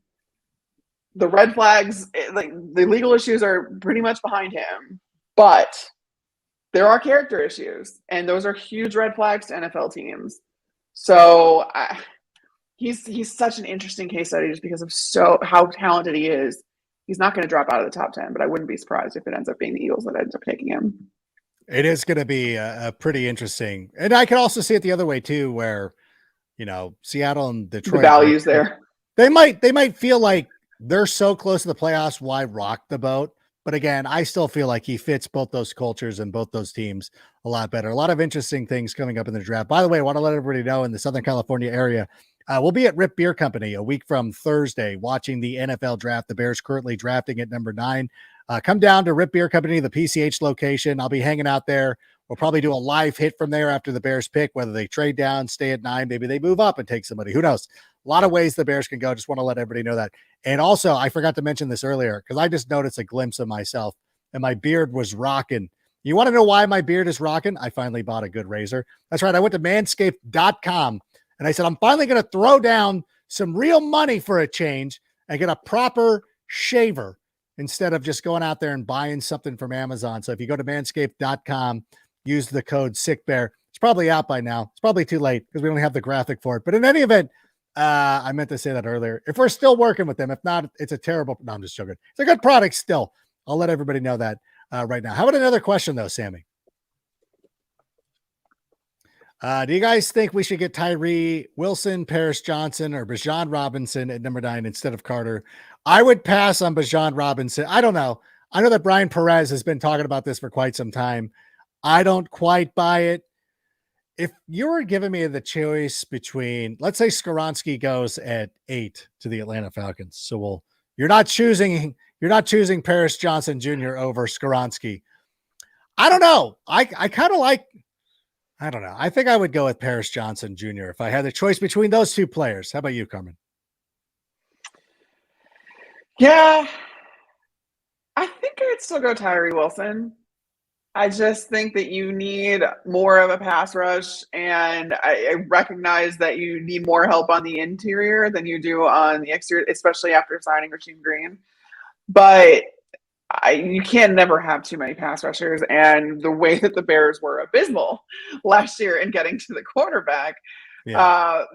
the red flags, like the legal issues are pretty much behind him, but there are character issues, and those are huge red flags to NFL teams. So he's such an interesting case study just because of how talented he is. He's not going to drop out of the top 10, but I wouldn't be surprised if it ends up being the Eagles that ends up taking him. It is going to be a pretty interesting. And I can also see it the other way too, where, Seattle and Detroit, the values there. They might feel like they're so close to the playoffs. Why rock the boat? But again, I still feel like he fits both those cultures and both those teams a lot better. A lot of interesting things coming up in the draft. By the way, I want to let everybody know in the Southern California area, we'll be at Rip Beer Company a week from Thursday watching the NFL draft. The Bears currently drafting at number 9. Come down to Rip Beer Company, the PCH location. I'll be hanging out there. We'll probably do a live hit from there after the Bears pick, whether they trade down, stay at 9, maybe they move up and take somebody. Who knows? A lot of ways the Bears can go. Just want to let everybody know that. And also, I forgot to mention this earlier because I just noticed a glimpse of myself and my beard was rocking. You want to know why my beard is rocking? I finally bought a good razor. That's right. I went to manscaped.com and I said, I'm finally going to throw down some real money for a change and get a proper shaver instead of just going out there and buying something from Amazon. So if you go to manscaped.com, use the code SICKBEAR. It's probably out by now. It's probably too late because we don't have the graphic for it. But in any event, I meant to say that earlier. If we're still working with them, if not, it's a terrible. No, I'm just joking. It's a good product still. I'll let everybody know that right now. How about another question though, Sammy? Do you guys think we should get Tyree Wilson, Paris Johnson, or Bijan Robinson at number 9 instead of Carter? I would pass on Bijan Robinson. I don't know. I know that Brian Perez has been talking about this for quite some time. I don't quite buy it. If you were giving me the choice between, let's say Skoronski goes at 8 to the Atlanta Falcons. So you're not choosing Paris Johnson Jr. over Skoronski. I don't know. I kind of like, I don't know. I think I would go with Paris Johnson Jr. if I had the choice between those two players. How about you, Carmen? Yeah, I think I'd still go Tyree Wilson. I just think that you need more of a pass rush, and I recognize that you need more help on the interior than you do on the exterior, especially after signing Rasheem Green. But you can never have too many pass rushers, and the way that the Bears were abysmal last year in getting to the quarterback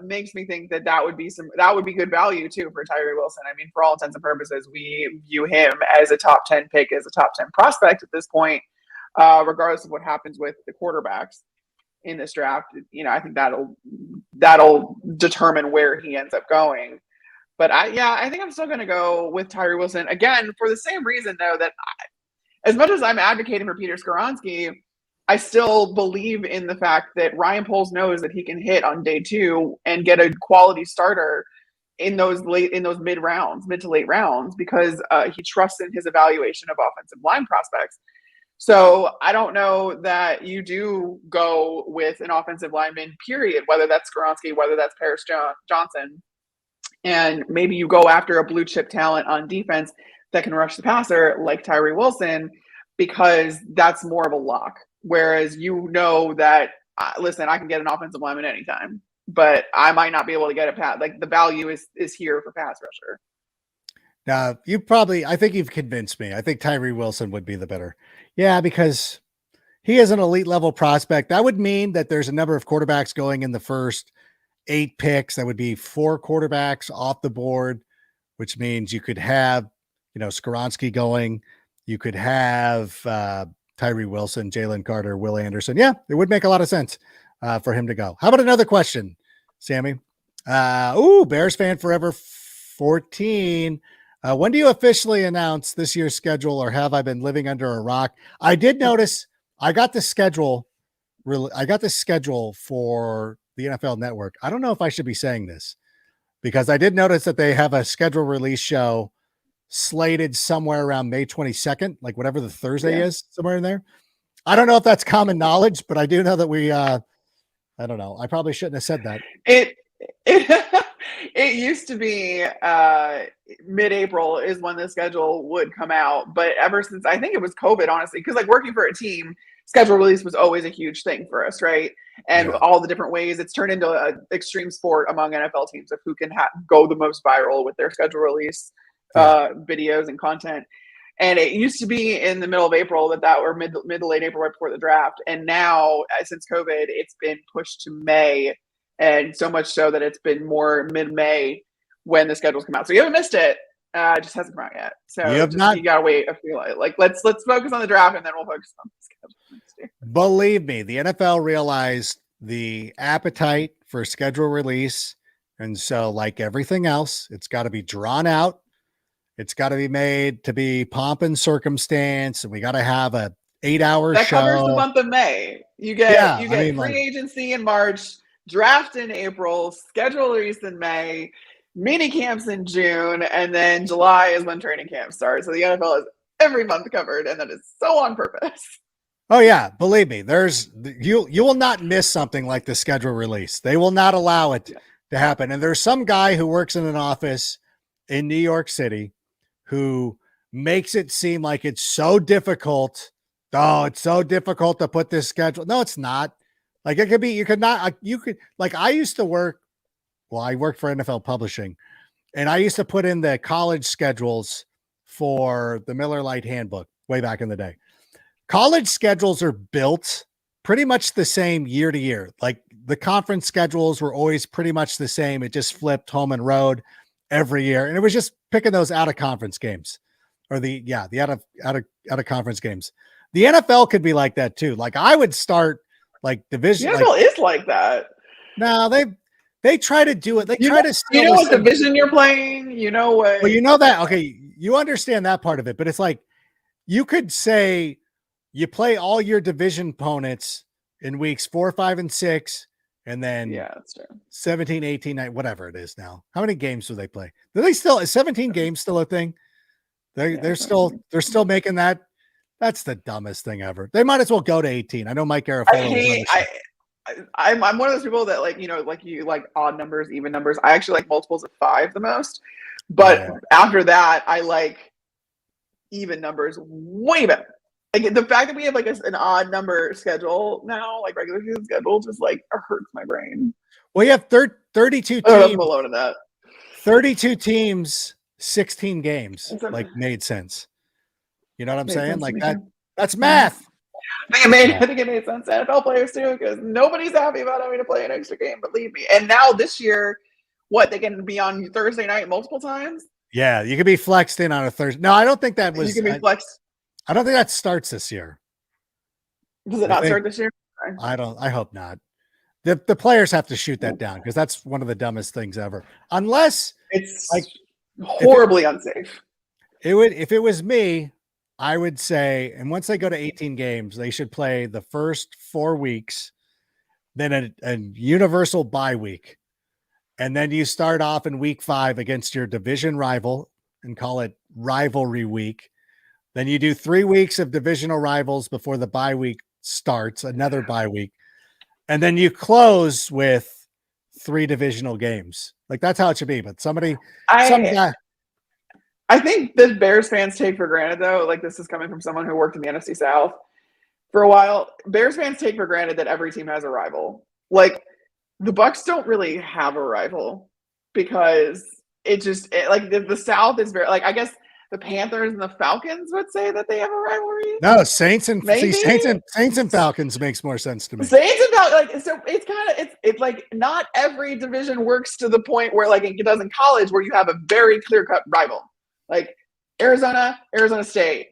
makes me think that would be good value too for Tyree Wilson. I mean, for all intents and purposes, we view him as a top 10 pick, as a top 10 prospect at this point. Regardless of what happens with the quarterbacks in this draft, I think that'll determine where he ends up going. But I think I'm still going to go with Tyree Wilson again for the same reason, though, that as much as I'm advocating for Peter Skoronski, I still believe in the fact that Ryan Poles knows that he can hit on day 2 and get a quality starter in those mid to late rounds, because he trusts in his evaluation of offensive line prospects. So I don't know that you do go with an offensive lineman, period, whether that's Skoronski, whether that's Paris Johnson, and maybe you go after a blue chip talent on defense that can rush the passer like Tyree Wilson, because that's more of a lock. Whereas that, listen, I can get an offensive lineman anytime, but I might not be able to get a pass. Like, the value is here for pass rusher. Now, I think you've convinced me. I think Tyree Wilson would be the better. Yeah, because he is an elite level prospect. That would mean that there's a number of quarterbacks going in the first 8 picks. That would be 4 quarterbacks off the board, which means you could have, Skoronski going. You could have Tyree Wilson, Jalen Carter, Will Anderson. Yeah, it would make a lot of sense for him to go. How about another question, Sammy? Bears fan forever 14. When do you officially announce this year's schedule, or have I been living under a rock? I did notice I got the schedule for the NFL Network. I don't know if I should be saying this, because I did notice that they have a schedule release show slated somewhere around May 22nd, like whatever the Thursday is, somewhere in there. I don't know if that's common knowledge, but I do know that we, I don't know. I probably shouldn't have said that. It it used to be mid-April is when the schedule would come out, but ever since I think it was COVID, honestly, because like working for a team, schedule release was always a huge thing for us, right? And all the different ways it's turned into an extreme sport among NFL teams of who can go the most viral with their schedule release videos and content. And it used to be in the middle of April or mid to late April right before the draft. And now, since COVID, it's been pushed to May. And so much so that it's been more mid-May when the schedules come out. So you haven't missed it. It just hasn't come out yet. So you gotta wait a few. Like let's focus on the draft and then we'll focus on the schedule next year. Believe me, the NFL realized the appetite for schedule release, and so like everything else, it's got to be drawn out. It's got to be made to be pomp and circumstance, and we got to have a 8-hour show. That covers the month of May. You get free agency in March, draft in April, schedule release in May, mini camps in June, and then July is when training camp starts. So the NFL is every month covered, and that is so on purpose. Oh yeah, believe me, you will not miss something like the schedule release. They will not allow it to happen. And there's some guy who works in an office in New York City who makes it seem like it's so difficult. Oh, it's so difficult to put this schedule. No, it's not. Like it could be, I used to work, I worked for NFL Publishing, and I used to put in the college schedules for the Miller Lite Handbook way back in the day. College schedules are built pretty much the same year to year. Like the conference schedules were always pretty much the same. It just flipped home and road every year. And it was just picking those out of conference games or the out of conference games. The NFL could be like that too. Like I would start like division. The NFL is like that. No, they try to do it. They try to. You know what division you're playing. You know what. Well, you know that. Okay, you understand that part of it, but it's like you could say you play all your division opponents in weeks 4, 5, and 6, and then that's true. 17, 18, 19, whatever it is now. How many games do they play? Do they still? Is 17 games still a thing? They're still making that. That's the dumbest thing ever. They might as well go to 18. I know Mike Garafolo. I'm one of those people that like you like odd numbers, even numbers. I actually like multiples of 5 the most. But after that, I like even numbers way better. Like the fact that we have like an odd number schedule now, like regular season schedule, just like hurts my brain. Well, you have 32 teams. I'm alone in that. 32 teams, 16 games. Like made sense. You know what I'm saying? Like that's math. I think it made sense to NFL players too, because nobody's happy about having to play an extra game, believe me. And now this year, they can be on Thursday night multiple times? Yeah, you can be flexed in on a Thursday. No, I don't think that was. You can be flexed. I don't think that starts this year. Does it not start this year? I hope not. The players have to shoot that down because that's one of the dumbest things ever. Unless it's like horribly unsafe. If it was me, I would say, and once they go to 18 games, they should play the first 4 weeks, then a universal bye week. And then you start off in week 5 against your division rival and call it rivalry week. Then you do 3 weeks of divisional rivals before the bye week starts, another bye week. And then you close with 3 divisional games. Like that's how it should be. But some guy. I think the Bears fans take for granted, though, like this is coming from someone who worked in the NFC South for a while. Bears fans take for granted that every team has a rival. Like the Bucs don't really have a rival because the South is very like, I guess the Panthers and the Falcons would say that they have a rivalry. No, Saints and Falcons makes more sense to me. Saints and Falcons, like so it's kind of it's like not every division works to the point where like it does in college where you have a very clear-cut rival. Like Arizona State,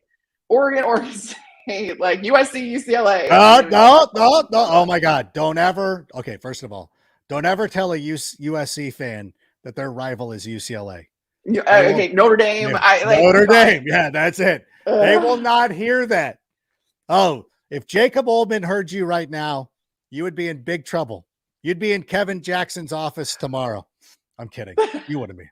Oregon State, like USC, UCLA. No. Oh my God. Don't ever. Okay. First of all, don't ever tell a USC fan that their rival is UCLA. Okay. Notre Dame. Notre Dame. Yeah, that's it. They will not hear that. Oh, if Jacob Oldman heard you right now, you would be in big trouble. You'd be in Kevin Jackson's office tomorrow. I'm kidding. You wouldn't be.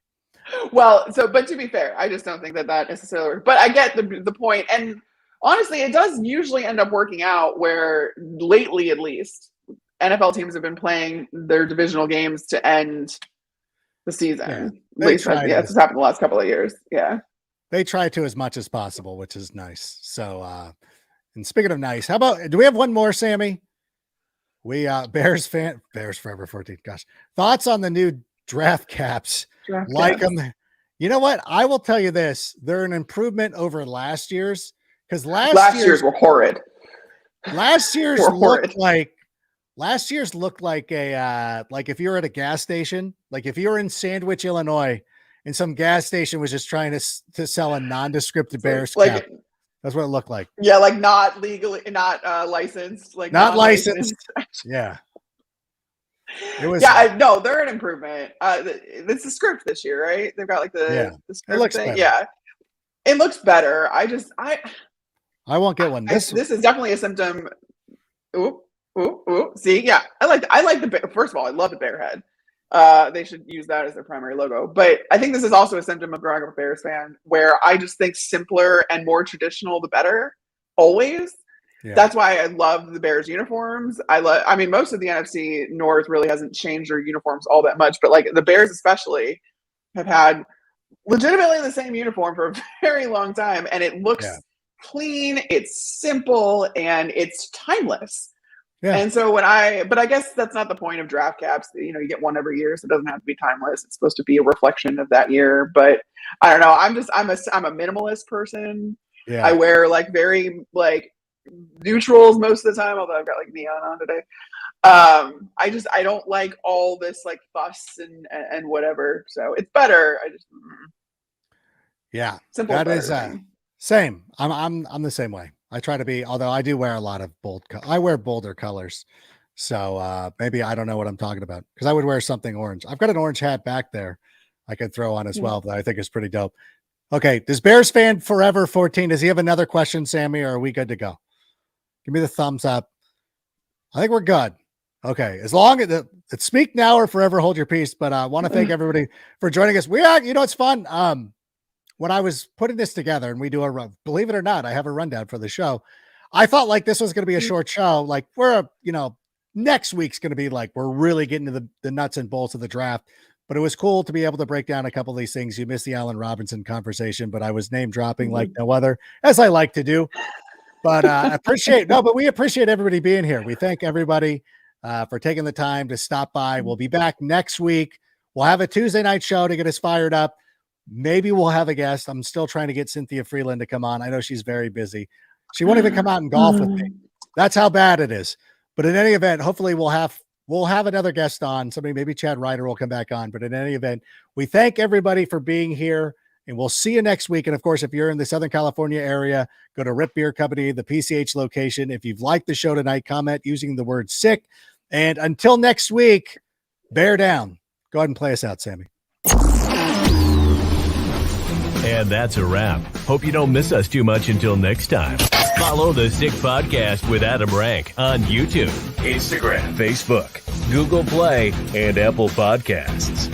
Well, but to be fair, I just don't think that necessarily works. But I get the point. And honestly, it does usually end up working out where lately, at least, NFL teams have been playing their divisional games to end the season. Yeah, at least, it's happened the last couple of years. Yeah. They try to as much as possible, which is nice. So, and speaking of nice, how about, do we have one more, Sammy? We, Bears forever 14. Gosh, thoughts on the new draft caps? Like them. You know what? I will tell you this. They're an improvement over last year's, because last year's were horrid. Last year's looked like a, like if you were at a gas station, like if you were in Sandwich, Illinois, and some gas station was just trying to sell a nondescript Bears cap. That's what it looked like. Yeah, like not legally, not licensed, like not licensed. Yeah. It was. Yeah, no, they're an improvement. It's the script this year, right? They've got like the script thing. Better. Yeah, it looks better. I won't get one. This is definitely a symptom. Ooh. See, yeah, I like the. First of all, I love the bear head. They should use that as their primary logo. But I think this is also a symptom of growing up a Bears fan, where I just think simpler and more traditional, the better, always. Yeah. That's why I love the Bears uniforms. I mean, most of the NFC North really hasn't changed their uniforms all that much, but like the Bears especially have had legitimately the same uniform for a very long time, and it looks clean, it's simple, and it's timeless. Yeah. And so but I guess that's not the point of draft caps. You know, you get one every year, so it doesn't have to be timeless. It's supposed to be a reflection of that year. But I don't know. I'm a minimalist person. Yeah. I wear like very like neutrals most of the time, although I've got like neon on today. I don't like all this like fuss and whatever. So it's better. Simple. That is same. I'm the same way. I try to be, although I do wear a lot of I wear bolder colors. So maybe I don't know what I'm talking about, because I would wear something orange. I've got an orange hat back there I could throw on as well that I think is pretty dope. Okay. Does Bears fan forever 14? Does he have another question, Sammy, or are we good to go? Give me the thumbs up. I think we're good. Okay. As long as it's speak now or forever hold your peace. But I want to thank everybody for joining us. It's fun. When I was putting this together and we do believe it or not, I have a rundown for the show. I thought like this was going to be a short show. Like next week's going to be like, we're really getting to the nuts and bolts of the draft, but it was cool to be able to break down a couple of these things. You missed the Allen Robinson conversation, but I was name dropping like no other, as I like to do, but we appreciate everybody being here. We thank everybody for taking the time to stop by. We'll be back next week. We'll have a Tuesday night show to get us fired up. Maybe we'll have a guest. I'm still trying to get Cynthia Freeland to come on. I know she's very busy. She won't even come out and golf with me. That's how bad it is. But in any event, hopefully we'll have another guest on. Somebody, maybe Chad Ryder will come back on. But in any event, we thank everybody for being here, and we'll see you next week. And of course, if you're in the Southern California area, go to Rip Beer Company, the PCH location. If you've liked the show tonight, comment using the word sick. And until next week, bear down. Go ahead and play us out, Sammy. And that's a wrap. Hope you don't miss us too much until next time. Follow the Sick Podcast with Adam Rank on YouTube, Instagram, Facebook, Google Play, and Apple Podcasts.